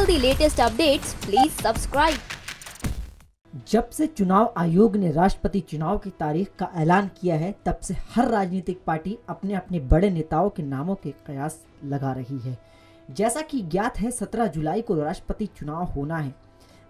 the latest updates, please subscribe. जब से चुनाव आयोग ने राष्ट्रपति चुनाव की तारीख का ऐलान किया है, तब से हर राजनीतिक पार्टी अपने अपने बड़े नेताओं के नामों के कयास लगा रही है। जैसा कि ज्ञात है, 17 जुलाई को राष्ट्रपति चुनाव होना है।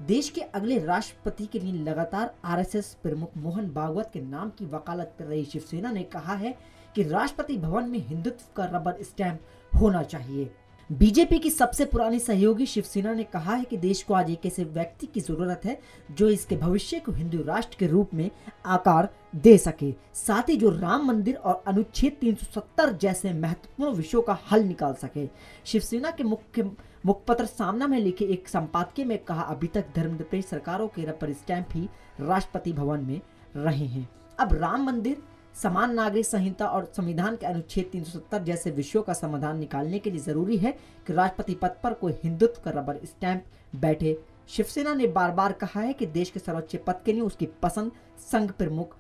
देश के अगले राष्ट्रपति के लिए लगातार आरएसएस प्रमुख मोहन भागवत के नाम की वकालत कर रही शिवसेना ने कहा है कि राष्ट्रपति भवन में हिंदुत्व का रबर स्टैंप होना चाहिए। बीजेपी की सबसे पुरानी सहयोगी शिवसेना ने कहा है कि देश को आज एक ऐसे व्यक्ति की जरूरत है जो इसके भविष्य को हिंदू राष्ट्र के रूप में आकार दे सके, साथ ही जो राम मंदिर और अनुच्छेद 370 जैसे महत्वपूर्ण विषयों का हल निकाल सके। शिवसेना के मुखपत्र सामना में लिखे एक संपादकीय में कहा, अभी तक धर्मनिरपेक्ष सरकारों के रबर स्टैंप ही राष्ट्रपति भवन में रहे हैं। अब राम मंदिर, समान नागरिक संहिता और संविधान के अनुच्छेद 370 जैसे विषयों का समाधान निकालने के लिए जरूरी है कि राष्ट्रपति पद पर कोई हिंदुत्व का रबर स्टैंप बैठे। शिवसेना ने बार बार कहा है कि देश के सर्वोच्च पद के लिए उसकी पसंद संघ प्रमुख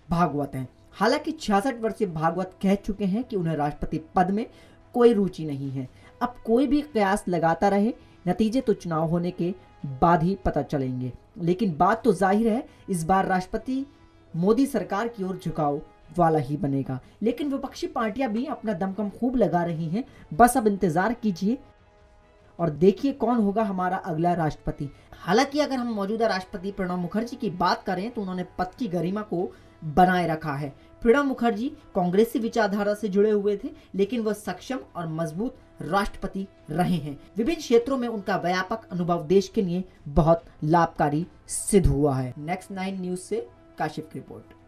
भागवत हैं। हालांकि 66 वर्षीय भागवत कह चुके हैं कि उन्हें राष्ट्रपति पद में कोई रुचि नहीं है। अब कोई भी कयास लगाता रहे, नतीजे तो चुनाव होने के बाद ही पता चलेंगे। लेकिन बात तो जाहिर है, इस बार राष्ट्रपति मोदी सरकार की ओर झुकाव वाला ही बनेगा। लेकिन विपक्षी पार्टियां भी अपना दमखम खूब लगा रही हैं। बस अब इंतजार कीजिए और देखिए कौन होगा हमारा अगला राष्ट्रपति। हालांकि अगर हम मौजूदा राष्ट्रपति प्रणब मुखर्जी की बात करें तो उन्होंने पद की गरिमा को बनाए रखा है। प्रणब मुखर्जी कांग्रेसी विचारधारा से जुड़े हुए थे, लेकिन वह सक्षम और मजबूत राष्ट्रपति रहे हैं। विभिन्न क्षेत्रों में उनका व्यापक अनुभव देश के लिए बहुत लाभकारी सिद्ध हुआ है। नेक्स्ट 9 न्यूज से काशिफ की रिपोर्ट।